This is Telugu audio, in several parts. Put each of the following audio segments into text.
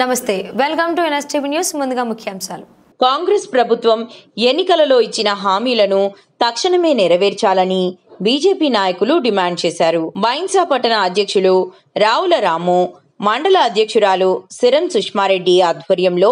నమస్తే, వెల్కమ్ టు ఎన్ఎస్టీవీ న్యూస్. ముందుగా ముఖ్యాంశాలు. కాంగ్రెస్ ప్రభుత్వం ఎన్నికలలో ఇచ్చిన హామీలను తక్షణమే నెరవేర్చాలని బీజేపీ నాయకులు డిమాండ్ చేశారు. బైన్సా పట్టణ అధ్యక్షులు రావుల రాము, మండల అధ్యక్షురాలు సిరం సుష్మారెడ్డి ఆధ్వర్యంలో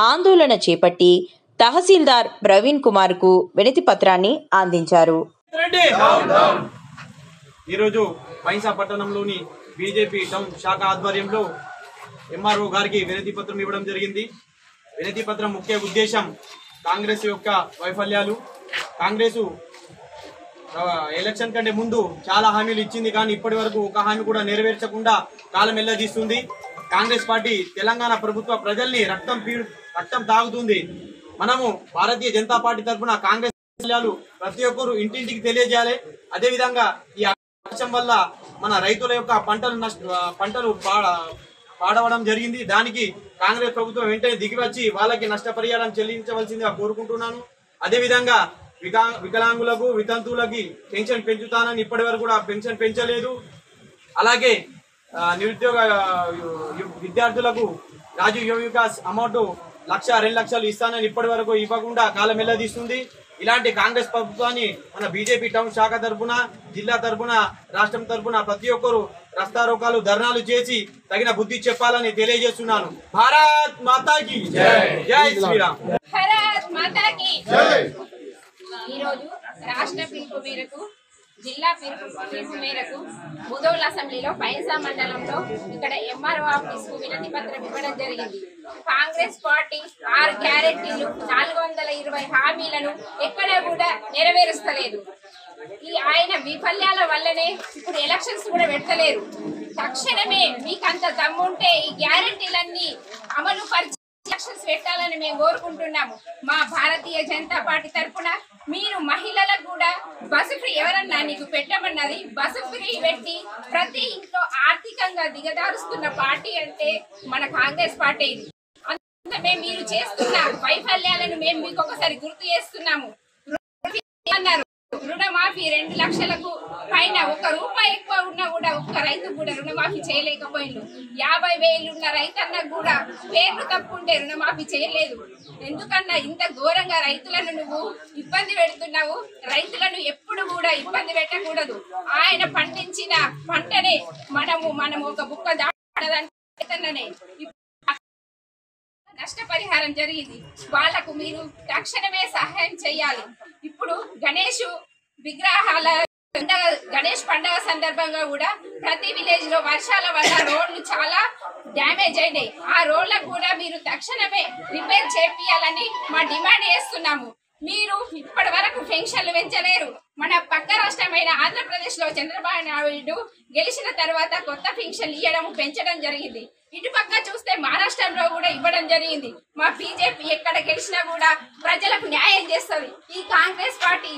ఆందోళన చేపట్టి తహసీల్దార్ ప్రవీణ్ కుమార్ కు వినతి పత్రాన్ని అందించారు. ఈరోజు బైన్సా పట్టణంలోని బీజేపీ టౌన్ శాఖ ఆధ్వర్యంలో ఎంఆర్ఓ గారికి వినతి పత్రం ఇవ్వడం జరిగింది. వినతి పత్రం ముఖ్య ఉద్దేశం కాంగ్రెస్ యొక్క వైఫల్యాలు. కాంగ్రెస్ ఎలక్షన్ కంటే ముందు చాలా హామీలు ఇచ్చింది, కానీ ఇప్పటి వరకు ఒక హామీ కూడా నెరవేర్చకుండా కాలం ఎల్లదీస్తుంది. కాంగ్రెస్ పార్టీ తెలంగాణ ప్రభుత్వ ప్రజల్ని రక్తం తాగుతుంది. మనము భారతీయ జనతా పార్టీ తరఫున కాంగ్రెస్ వైఫల్యాలు ప్రతి ఒక్కరు ఇంటింటికి తెలియజేయాలి. అదేవిధంగా ఈ వర్షం వల్ల మన రైతుల యొక్క పంటలు పాడవడం జరిగింది. దానికి కాంగ్రెస్ ప్రభుత్వం వెంటనే దిగివచ్చి వాళ్ళకి నష్టపరిహారం చెల్లించవలసిందిగా కోరుకుంటున్నాను. అదేవిధంగా వికలాంగులకు వితంతువులకి పెన్షన్ పెంచుతానని ఇప్పటి వరకు కూడా పెన్షన్ పెంచలేదు. అలాగే నిరుద్యోగ విద్యార్థులకు రాజీవ్ యువ వికాస్ అమౌంట్ 1,00,000, 2 లక్షలు ఇస్తానని ఇప్పటి వరకు ఇవ్వకుండా కాలం వెల్లదీస్తుంది. ఇలాంటి కాంగ్రెస్ ప్రభుత్వాన్ని మన బీజేపీ టౌన్ శాఖ తరఫున, జిల్లా తరఫున, రాష్ట్రం తరఫున ప్రతి ఒక్కరు రస్తారోకాలు, ధర్నాలు చేసి తగిన బుద్ధి చెప్పాలని తెలియజేస్తున్నాను. భారత్ మాతాకి జై శ్రీరామ్. భారత్ మాతాకి జై. ఈరోజు రాష్ట్ర పిలుపు మేరకు, జిల్లా పిలుపు మేరకు ముదోల్ అసెంబ్లీలో బైన్సా మండలంలో ఇక్కడ ఎంఆర్ఓ ఆఫీస్ కు వినతి పత్రం ఇవ్వడం జరిగింది. కాంగ్రెస్ పార్టీ 6 గ్యారెంటీలు, 420 హామీలను ఎక్కడా కూడా నెరవేరుస్తలేదు. ఆయన విఫల్యాల వల్లనే ఇప్పుడు ఎలక్షన్స్ కూడా పెడతలేరు. తక్షణమే మీకంత దమ్ముంటే ఈ గ్యారెంటీలన్నీ అమలు పరిచి ఎలక్షన్స్ పెట్టాలని మేము కోరుకుంటున్నాము. మా భారతీయ జనతా పార్టీ తరఫున మీరు మహిళలకు కూడా బస్సు ఫ్రీ, ఎవరన్నా నీకు పెట్టమన్నది బస్సు ఫ్రీ పెట్టి ప్రతి ఇంట్లో ఆర్థికంగా దిగదారుస్తున్న పార్టీ అంటే మన కాంగ్రెస్ పార్టీ. అందుకే మీరు చేస్తున్న వైఫల్యాలను మేము మీకు ఒకసారి గుర్తు చేస్తున్నాము. అన్నారు రుణమాఫీ 2 లక్షలకు పైన, 1 రూపాయి ఎక్కువ ఉన్నా కూడా ఒక్క రైతు కూడా రుణమాఫీ చేయలేకపోయిండు. 50,000 ఉన్న రైతన్న కూడా పేర్లు తప్పుంటే రుణమాఫీ చేయలేదు. ఎందుకన్నా ఇంత ఘోరంగా రైతులను నువ్వు ఇబ్బంది పెడుతున్నావు? రైతులను ఎప్పుడు కూడా ఇబ్బంది పెట్టకూడదు. ఆయన పండించిన పంటనే మనము ఒక బుక్క దాటనే నష్టపరిహారం జరిగింది. వాళ్లకు మీరు తక్షణమే సహాయం చేయాలి. ఇప్పుడు గణేష్ పండుగ సందర్భంగా కూడా ప్రతి విలేజ్ లో వర్షాల వల్ల రోడ్లు చాలా డ్యామేజ్ అయినాయి. ఆ రోడ్లకు కూడా మీరు తక్షణమే రిపేర్ చేపియాలని మా డిమాండ్ చేస్తున్నాము. మీరు ఇప్పటి వరకు పెన్షన్లు పెంచలేరు. మన పక్క రాష్ట్రమైన ఆంధ్రప్రదేశ్ లో చంద్రబాబు నాయుడు గెలిచిన తర్వాత కొత్త పెన్షన్లు ఇవ్వడం, పెంచడం జరిగింది. ఇటుపక్క చూస్తే మహారాష్ట్రలో కూడా ఇవ్వడం జరిగింది. మా బీజేపీ ఎక్కడ గెలిచినా కూడా ప్రజలకు న్యాయం చేస్తుంది. ఈ కాంగ్రెస్ పార్టీ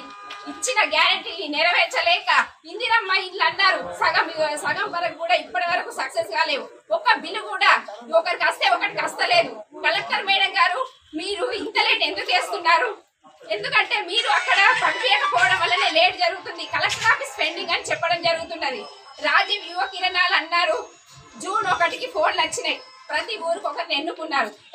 ఇచ్చిన గ్యారెంటీని నెరవేర్చలేక ఇందిరమ్మ ఇల్లు అన్నారు, సగం వరకు కూడా ఇప్పటి వరకు సక్సెస్ కాలేవు. ఒక్క బిల్లు కూడా ఒకరికి వస్తే ఒకరికి వస్తలేదు. కలెక్టర్ మేడం గారు, మీరు ఇంత లేట్ ఎందుకు చేస్తున్నారు? ఎందుకంటే మీరు అక్కడ పంపించకపోవడం వల్లనే లేట్ జరుగుతుంది. కలెక్టర్ ఆఫీస్ పెండింగ్ అని చెప్పడం జరుగుతున్నది. రాజీవ్ యువ కిరణాలు అన్నారు, జూన్ 1కి ఫోన్లు వచ్చినాయి. ప్రతి ఊరికి ఒకరిని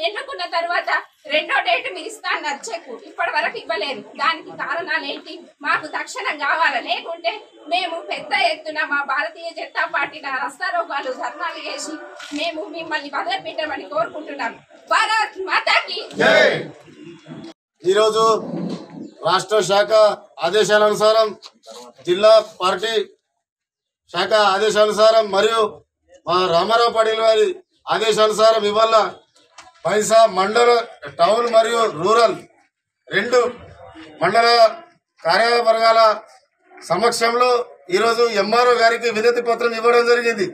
ఎన్నుకున్న తర్వాత 2వ డేట్ మీరు ఇస్తా అన్నారు చెక్కు, ఇప్పటి వరకు ఇవ్వలేదు. దానికి కారణాలు ఏంటి? మాకు తక్షణం కావాలి. లేకుంటే మేము పెద్ద ఎత్తున మా భారతీయ జనతా పార్టీ రస్తారోకాలు, ధర్నాలు చేసి మేము మిమ్మల్ని వదిలిపెట్టమని కోరుకుంటున్నాం. భారత్ మాతాకి జై. ఈరోజు రాష్ట్ర శాఖ ఆదేశానుసారం, జిల్లా పార్టీ శాఖ ఆదేశానుసారం మరియు మా రామారావు పాటిల్ వారి ఆదేశానుసారం ఇవాళ బైన్సా మండల టౌన్ మరియు రూరల్ 2 మండల కార్యవర్గాల సమక్షంలో ఈరోజు ఎంఆర్ఓ గారికి వినతి పత్రం ఇవ్వడం జరిగింది.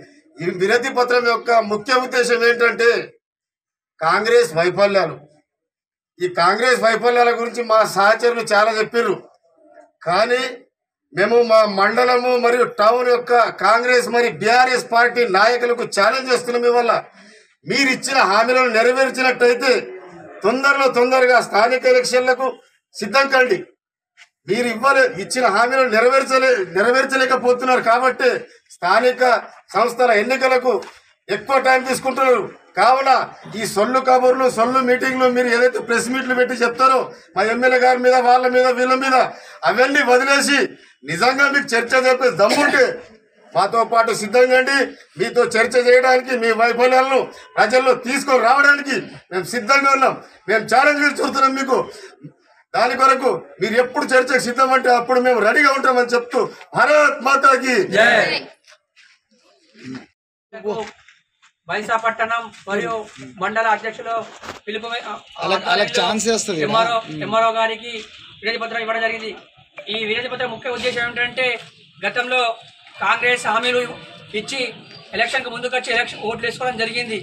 ఈ వినతి పత్రం యొక్క ముఖ్య ఉద్దేశం ఏంటంటే కాంగ్రెస్ వైఫల్యాలు. ఈ కాంగ్రెస్ వైఫల్యాల గురించి మా సహచరులు చాలా చెప్పారు, కానీ మేము మా మండలము మరియు టౌన్ యొక్క కాంగ్రెస్ మరియు బీఆర్ఎస్ పార్టీ నాయకులకు ఛాలెంజ్ చేస్తున్నాం. ఇవల్ల మీరు ఇచ్చిన హామీలను నెరవేర్చినట్టయితే తొందరగా స్థానిక ఎలక్షన్లకు సిద్ధం కండి. మీరు ఇచ్చిన హామీలను నెరవేర్చలేకపోతున్నారు కాబట్టి స్థానిక సంస్థల ఎన్నికలకు ఎక్కువ టైం తీసుకుంటున్నారు. కావున ఈ సొల్లు కబుర్లు సొల్లు మీటింగ్లు మీరు ఏదైతే ప్రెస్ మీట్లు పెట్టి చెప్తారో మా ఎమ్మెల్యే గారి మీద వాళ్ళ మీద వీళ్ళ మీద అవన్నీ వదిలేసి నిజంగా మీకు చర్చ చెప్పే దమ్ముంటే మాతో పాటు సిద్ధంగా అండి. మీతో చర్చ చేయడానికి మీ వైఫల్యాలను ప్రజల్లో తీసుకొని రావడానికి మేము సిద్ధంగా ఉన్నాం. మేము ఛాలెంజ్ చూస్తున్నాం మీకు. దాని కొరకు మీరు ఎప్పుడు చర్చకు సిద్ధం అంటే అప్పుడు మేము రెడీగా ఉంటామని చెప్తూ భారత్ మాతాకి బైంసా పట్టణం మరియు మండల అధ్యక్షులు పిలుపు ఎంఆర్ఓ గారికి వినతి పత్రం ఇవ్వడం జరిగింది. ఈ వినతి పత్రం ముఖ్య ఉద్దేశం ఏమిటంటే గతంలో కాంగ్రెస్ హామీలు ఇచ్చి ఎలక్షన్కు ముందుకు వచ్చి ఓట్లు వేసుకోవడం జరిగింది.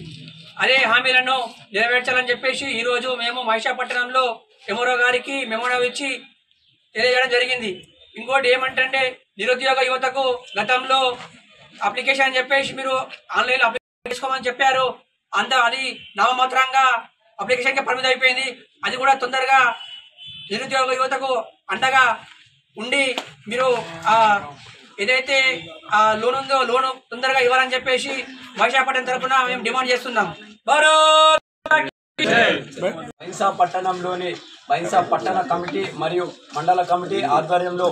అదే హామీలను నెరవేర్చాలని చెప్పేసి ఈరోజు మేము మహిషాపట్నంలో ఎంఆర్ఓ గారికి మెమోరా ఇచ్చి తెలియజేయడం జరిగింది. ఇంకోటి ఏమంటే నిరుద్యోగ యువతకు గతంలో అప్లికేషన్ అని చెప్పేసి మీరు ఆన్లైన్లో అప్లికేషన్ చేసుకోమని చెప్పారు. అది నామమాత్రంగా అప్లికేషన్కి పరిమితం అయిపోయింది. అది కూడా తొందరగా నిరుద్యోగ యువతకు అండగా ఉండి మీరు ఏదైతే లోన్ ఉందో లోను తొందరగా ఇవ్వాలని చెప్పేసి మహిషాపట్నం తరఫున మేము డిమాండ్ చేస్తున్నాం. బైంసా పట్టణంలోని బైంసా పట్టణ కమిటీ మరియు మండల కమిటీ ఆధ్వర్యంలో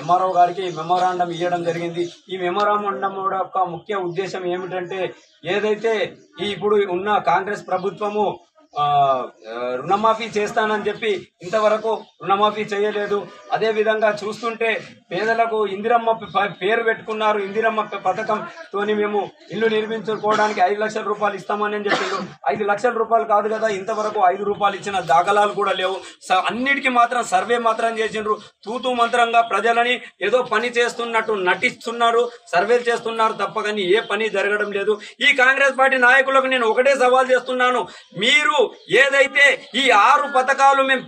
ఎంఆర్ఓ గారికి మెమోరాండం ఇవ్వడం జరిగింది. ఈ మెమోరాండం యొక్క ముఖ్య ఉద్దేశం ఏమిటంటే ఏదైతే ఇప్పుడు ఉన్న కాంగ్రెస్ ప్రభుత్వము రుణమాఫీ చేస్తానని చెప్పి ఇంతవరకు రుణమాఫీ చేయలేదు. అదే విధంగా చూస్తుంటే పేదలకు ఇందిరమ్మ పేరు పెట్టుకున్నారు. ఇందిరమ్మ పథకంతో మేము ఇల్లు నిర్మించుకోవడానికి 5 లక్షల రూపాయలు ఇస్తామని చెప్పారు. 5 లక్షల రూపాయలు కాదు కదా, ఇంతవరకు 5 రూపాయలు ఇచ్చిన దాఖలాలు కూడా లేవు. అన్నిటికీ మాత్రం సర్వే మాత్రం చేసిండ్రు. తూతూ మంత్రంగా ప్రజలని ఏదో పని చేస్తున్నట్టు నటిస్తున్నారు, సర్వేలు చేస్తున్నారు తప్ప కానీ ఏ పని జరగడం లేదు. ఈ కాంగ్రెస్ పార్టీ నాయకులకు నేను ఒకటే సవాల్ చేస్తున్నాను. మీరు ఏదైతే ఈ 6 పథకాలు మేము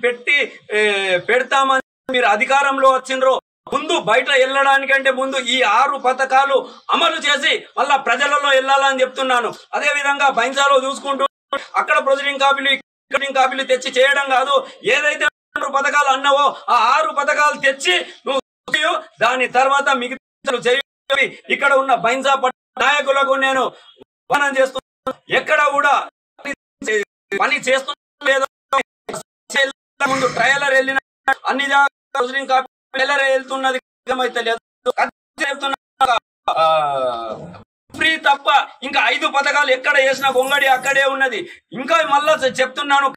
పెడతామని మీరు అధికారంలో వచ్చిండ్రో ముందు బయట వెళ్ళడానికంటే ముందు ఈ 6 పథకాలు అమలు చేసి మళ్ళా ప్రజలలో వెళ్ళాలని చెప్తున్నాను. అదే విధంగా బైంసాలో చూసుకుంటూ అక్కడ ప్రొసీడింగ్ కాపీలు తెచ్చి చేయడం కాదు. ఏదైతే 6 పథకాలు అన్నావో ఆ 6 పథకాలు తెచ్చి నువ్వు దాని తర్వాత మిగతా ఇక్కడ ఉన్న బైంసా నాయకులకు నేను వాదన చేస్తున్నాను. ఎక్కడ కూడా పని చేస్తున్నా ముందు ట్రయలర్ వెళ్ళిన అన్ని ట్రయలర్ వెళ్తున్నది ఫ్రీ తప్ప ఇంకా 5 పథకాలు ఎక్కడ వేసినా గొంగడి అక్కడే ఉన్నది. ఇంకా మళ్ళా చెప్తున్నాను,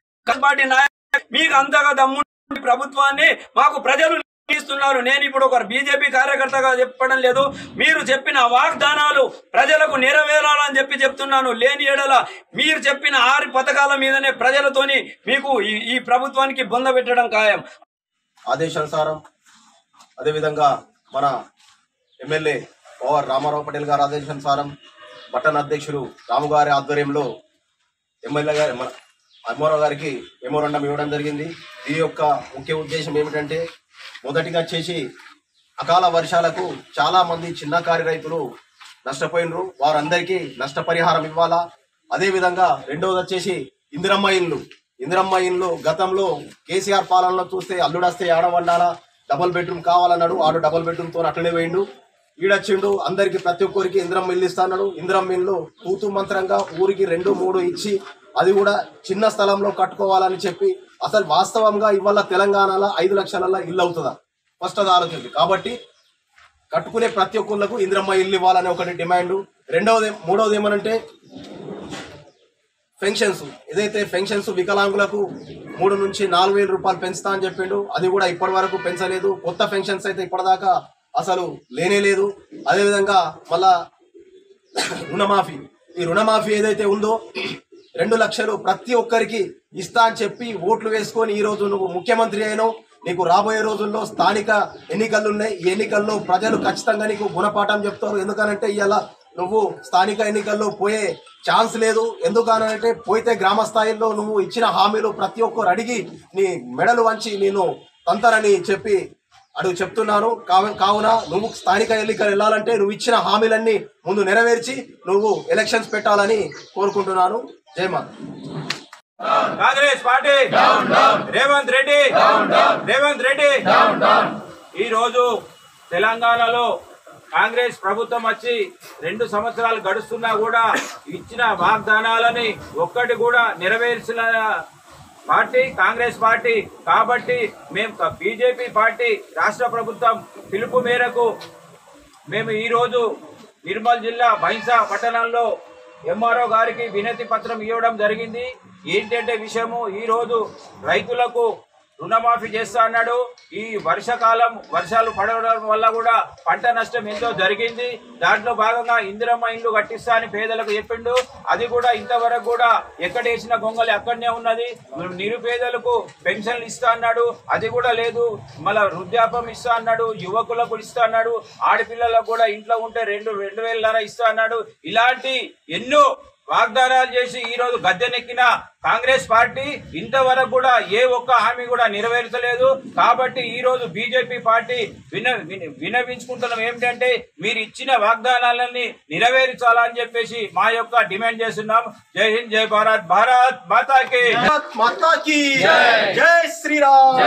పార్టీ నాయకులు మీకు అంతగా దమ్ము ప్రభుత్వాన్ని మాకు ప్రజలు ఇస్తున్నారు. నేను ఇప్పుడు ఒక బీజేపీ కార్యకర్తగా చెప్పడం లేదు. మీరు చెప్పిన వాగ్దానాలు ప్రజలకు నెరవేరాలని చెప్తున్నాను. లేని ఏడల మీరు చెప్పిన 6 పథకాల మీదనే ప్రజలతోని మీకు ఈ ప్రభుత్వానికి బొంద పెట్టడం ఖాయం. ఆదేశానుసారం అదేవిధంగా మన ఎమ్మెల్యే పవర్ రామారావు పటేల్ గారి ఆదేశానుసారం పట్టణ అధ్యక్షులు రాము గారి ఆధ్వర్యంలో ఎమ్మెల్యే గారి మన ఎంఆర్ఓ గారికి మెమోరాండం ఇవ్వడం జరిగింది. దీని యొక్క ముఖ్య ఉద్దేశం ఏమిటంటే మొదటిగా వచ్చేసి అకాల వర్షాలకు చాలా మంది చిన్నకారు రైతులు నష్టపోయినరు. వారందరికీ నష్టపరిహారం ఇవ్వాలా. అదేవిధంగా రెండవది వచ్చేసి ఇందిరమ్మ ఇండ్లు గతంలో కేసీఆర్ పాలనలో చూస్తే అల్లుడస్తే ఆడవండాలా, డబుల్ బెడ్రూమ్ కావాలన్నాడు. ఆడు డబుల్ బెడ్రూమ్తో అట్లనే పోయిండు. ఈడొచ్చిండు అందరికి ప్రతి ఒక్కరికి ఇందిరమ్మ ఇల్లు ఇస్తాడు. ఇందిరమ్మ ఇల్లు తూతు మంత్రంగా ఊరికి 2-3 ఇచ్చి అది కూడా చిన్న స్థలంలో కట్టుకోవాలని చెప్పి అసలు వాస్తవంగా ఇవాళ తెలంగాణలో 5 లక్షల ఇల్లు అవుతుందా ఫస్ట్ అది ఆలోచింది. కాబట్టి కట్టుకునే ప్రతి ఒక్కళ్ళకు ఇందిరమ్మ ఇల్లు ఇవ్వాలని ఒకటి డిమాండ్. మూడవది ఏమనంటే పెన్షన్స్. ఏదైతే పెన్షన్స్ వికలాంగులకు 3 నుంచి 4,000 రూపాయలు పెంచుతా అని చెప్పిండు. అది కూడా ఇప్పటి వరకు పెంచలేదు. కొత్త పెన్షన్స్ అయితే ఇప్పటిదాకా అసలు లేనే లేదు. అదేవిధంగా మళ్ళా ఈ రుణమాఫీ ఏదైతే ఉందో 2 లక్షలు ప్రతి ఒక్కరికి ఇస్తా అని చెప్పి ఓట్లు వేసుకొని ఈ రోజు నువ్వు ముఖ్యమంత్రి అయినావు. నీకు రాబోయే రోజుల్లో స్థానిక ఎన్నికలు ఉన్నాయి. ఈ ఎన్నికల్లో ప్రజలు ఖచ్చితంగా నీకు గుణపాఠం చెప్తారు. ఎందుకనంటే ఇవాళ నువ్వు స్థానిక ఎన్నికల్లో పోయే ఛాన్స్ లేదు. ఎందుకనంటే పోయితే గ్రామ స్థాయిలో నువ్వు ఇచ్చిన హామీలు ప్రతి ఒక్కరు అడిగి నీ మెడలు వంచి నేను తంతరని చెప్పి చెప్తున్నాను. కావున నువ్వు స్థానిక ఎన్నికలు వెళ్ళాలంటే నువ్వు ఇచ్చిన హామీలన్నీ ముందు నెరవేర్చి నువ్వు ఎలక్షన్స్ పెట్టాలని కోరుకుంటున్నాను. జై మాత. కాంగ్రెస్ పార్టీ రేవంత్ రెడ్డి ఈ రోజు తెలంగాణలో కాంగ్రెస్ ప్రభుత్వం వచ్చి 2 సంవత్సరాలు గడుస్తున్నా కూడా ఇచ్చిన వాగ్దానాలని ఒక్కటి కూడా నెరవేర్చిన పార్టీ కాంగ్రెస్ పార్టీ. కాబట్టి మేము బీజేపీ పార్టీ రాష్ట్ర ప్రభుత్వం పిలుపు మేరకు మేము ఈరోజు నిర్మల్ జిల్లా బైన్సా పట్టణంలో ఎంఆర్ఓ గారికి వినతి పత్రం ఇవ్వడం జరిగింది. ఏంటంటే విషయము, ఈరోజు రైతులకు రుణమాఫీ చేస్తా అన్నాడు. ఈ వర్షాకాలం వర్షాలు పడడం వల్ల కూడా పంట నష్టం ఎంతో జరిగింది. దాంట్లో భాగంగా ఇందిరమ్మ ఇండ్లు కట్టిస్తా అని పేదలకు చెప్పిండు. అది కూడా ఇంతవరకు కూడా ఎక్కడ వేసిన గొంగలి అక్కడనే ఉన్నది. నిరుపేదలకు పెన్షన్లు ఇస్తా అన్నాడు, అది కూడా లేదు. మళ్ళా వృద్ధాప్యం ఇస్తా అన్నాడు, యువకులకు ఇస్తా అన్నాడు, ఆడపిల్లలకు కూడా ఇంట్లో ఉంటే 2,000 ఇస్తా అన్నాడు. ఇలాంటి ఎన్నో వాగ్దానాలు చేసి ఈ రోజు గద్దెనెక్కిన కాంగ్రెస్ పార్టీ ఇంతవరకు కూడా ఏ ఒక్క హామీ కూడా నెరవేర్చలేదు. కాబట్టి ఈ రోజు బీజేపీ పార్టీ విన్నవించుకుంటున్నాం ఏమిటంటే మీరు ఇచ్చిన వాగ్దానాలన్నీ నెరవేర్చాలని చెప్పేసి మా యొక్క డిమాండ్ చేస్తున్నాం. జై హింద్, జై భారత్, భారత్ మాతాకి జై శ్రీరామ్.